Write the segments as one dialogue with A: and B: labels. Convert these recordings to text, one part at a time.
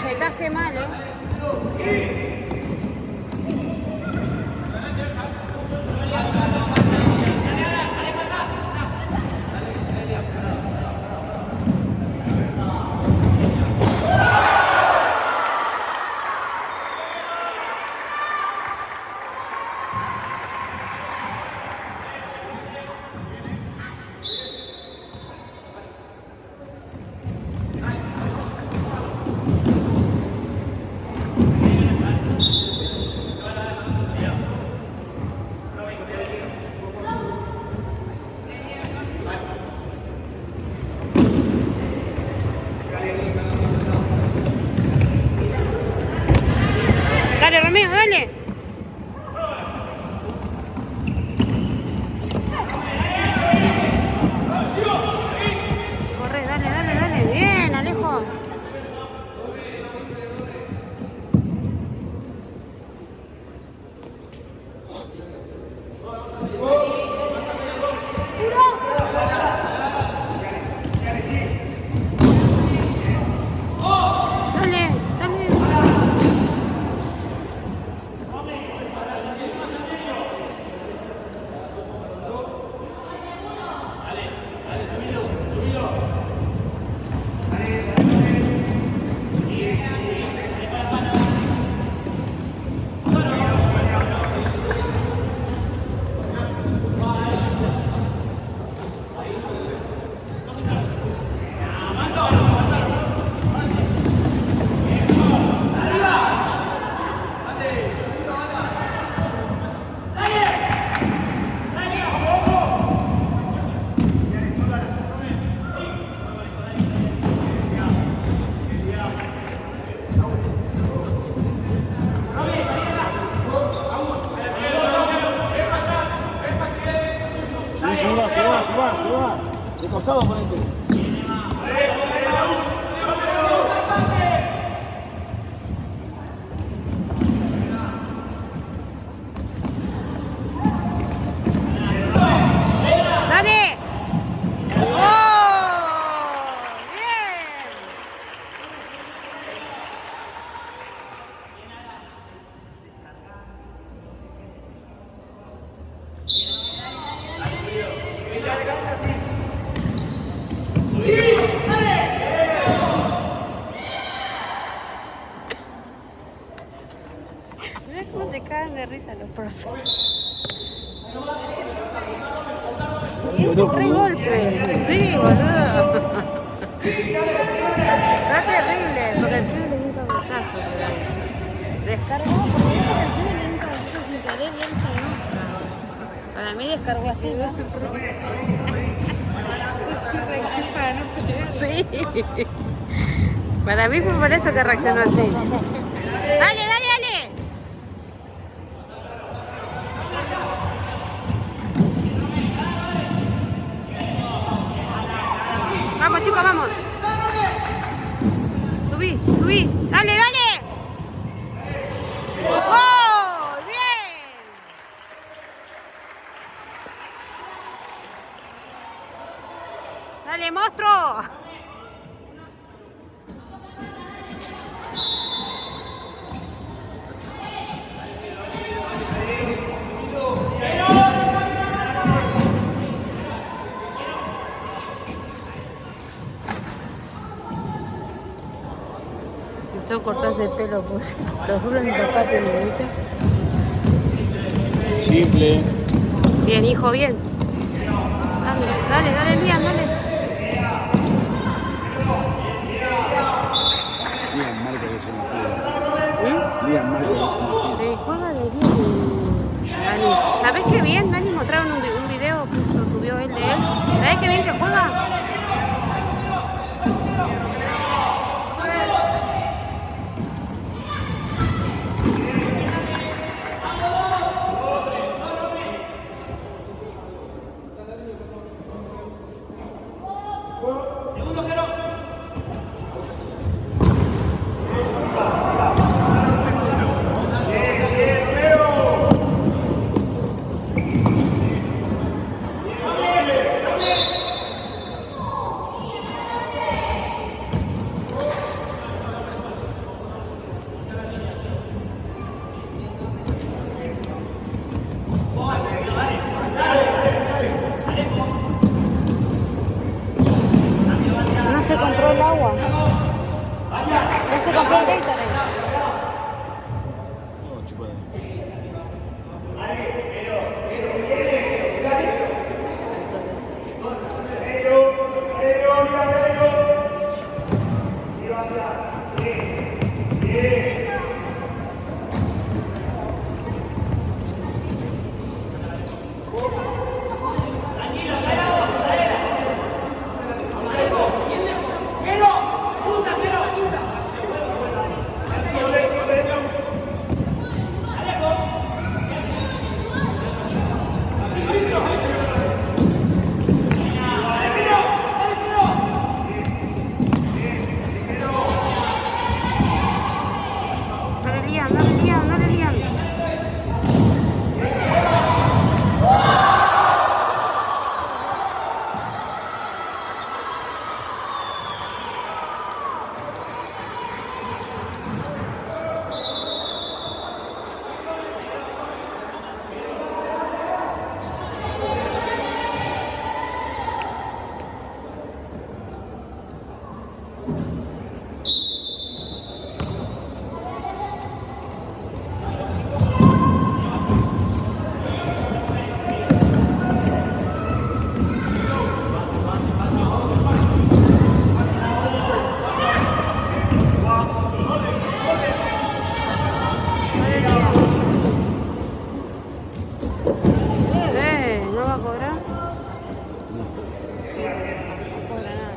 A: billetaste mal, Dale, Romeo, dale. Corre, dale, dale, dale. Bien, Alejo.
B: Suba. De costado ponete.
A: ¡Dale! Mirá cómo se caen de risa los profes. ¡Re golpe! Sí, boludo. Está terrible, porque el pibe le dio un cabezazo, se la dice. Descargó, porque dijo que el pibe le dio un cabezazo sin querer y él se enoja. Para mí descargó así, ¿no? Para no pelear. Sí. Para mí fue por eso que reaccionó así. ¡Dale, dale, dale! Vamos, chicos, vamos. Subí. Dale, dale. ¡Oh! ¡Bien! Dale, monstruo. Yo cortarse el pelo, pues. Lo juro, mi papá tiene, ¿viste?
B: Simple.
A: Bien, hijo, bien. Dale, Lian, dale.
B: Lian marca que es una fiera. Lian marca que es una fiera.
A: Sí, juega de bien, Dani. ¿Sabés qué bien? Dani mostraron un video, subió él de él. ¿Sabés qué bien que juega? compró el agua. Ya se compró el Gatorade.
B: No, chupada.
A: No le lían, no le lían. ¿No va a cobrar? No cobra nada.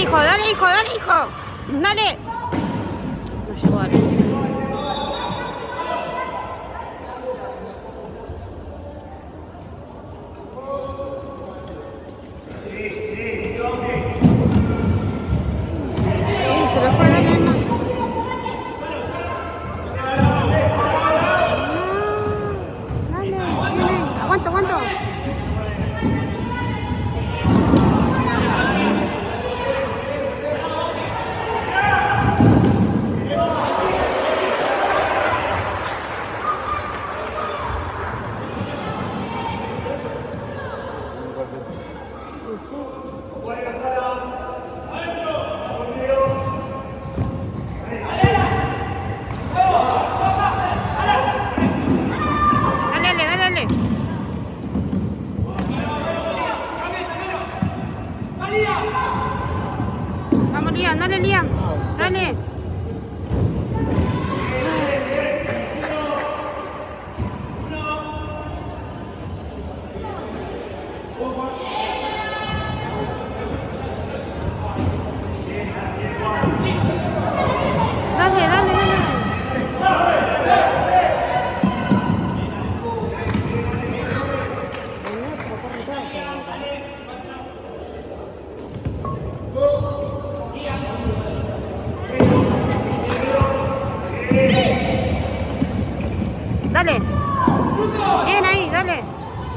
A: hijo, dale, hijo, dale, hijo. Dale. No llegó a se lo fue a darle el mano. Dale, viene. Aguanto, aguanto. Dale, dale, dale. Vamos, Liam, dale, Liam. Dale. Dale, dale, dale. Dale. Bien ahí, dale.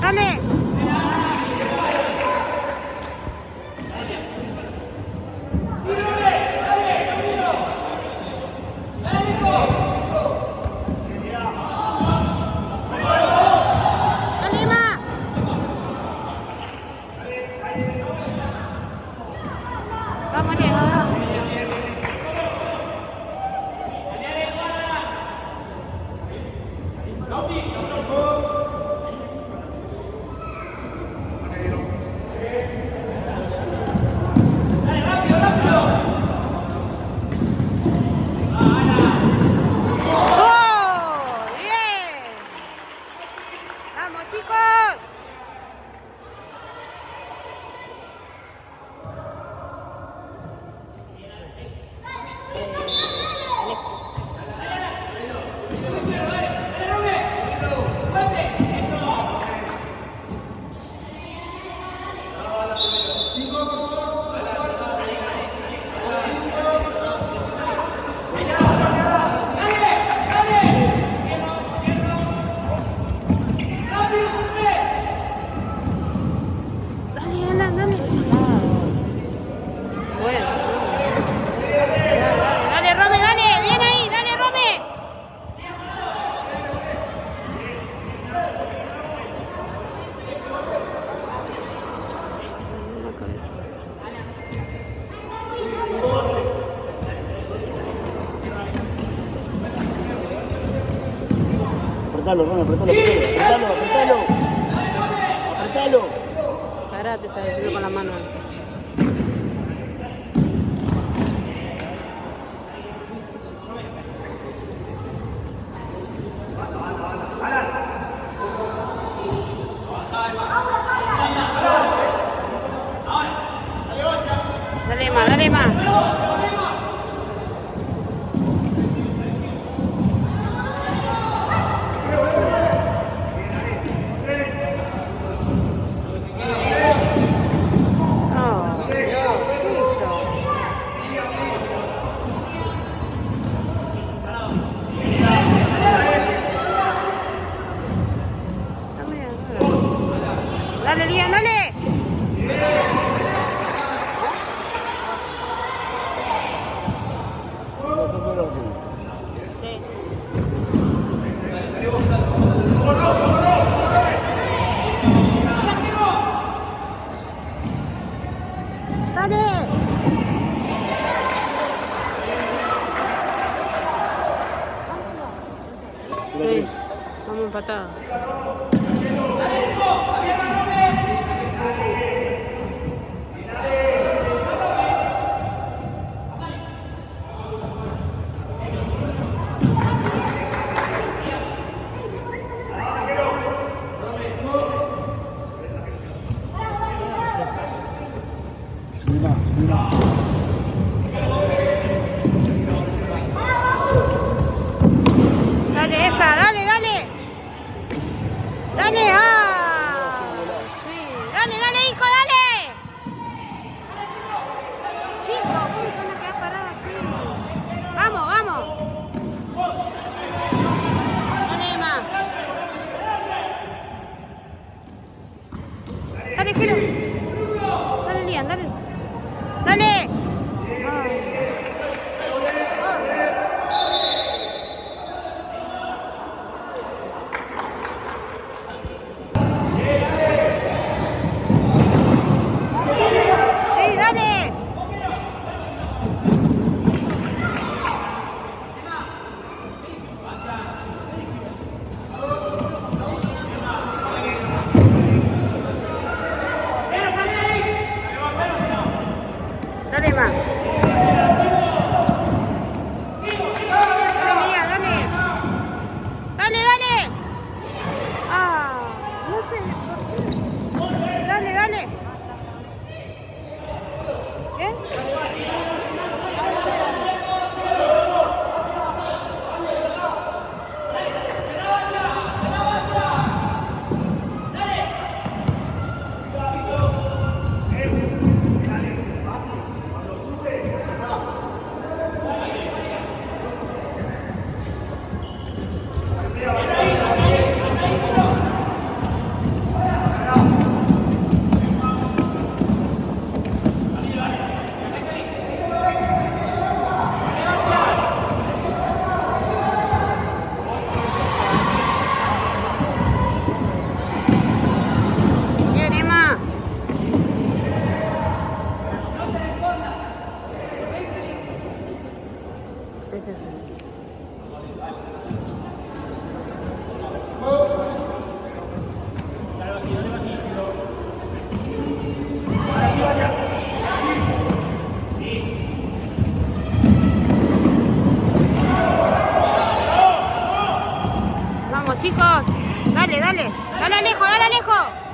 A: Dale. Dale, Ma. Vamos, Leo. ¡Oh! ¡Bien! ¡Vamos, chicos! Dale, Alan, dale. Bueno. Dale, Rome, dale. Bien ahí, dale, Rome. La cabeza.
B: Apretalo, Ron, apretalo, apretalo. Apretalo.
A: Pará, te está diciendo con la mano. Dale más, dale más. Oh, ¿qué hizo? Dale, Liam, dale. Dale. Sí, vamos empatados.
B: subí más.
A: Dale, esa, dale, dale. Dale, sí. Dale, dale, hijo, dale. Chico, ¿cómo se van a quedar parados así? Vamos, vamos. Dale, Emma. Dale, Gelo. Dale, Lian, dale. Dale. Sí, dale. Dale, Emma. Dale, Lian, dale. Dale, dale. No sé por qué. Dale, dale. ¿Qué? Bien, Emma. Es eso. Vamos, chicos. Dale, dale. Dale, Alejo, dale, Alejo.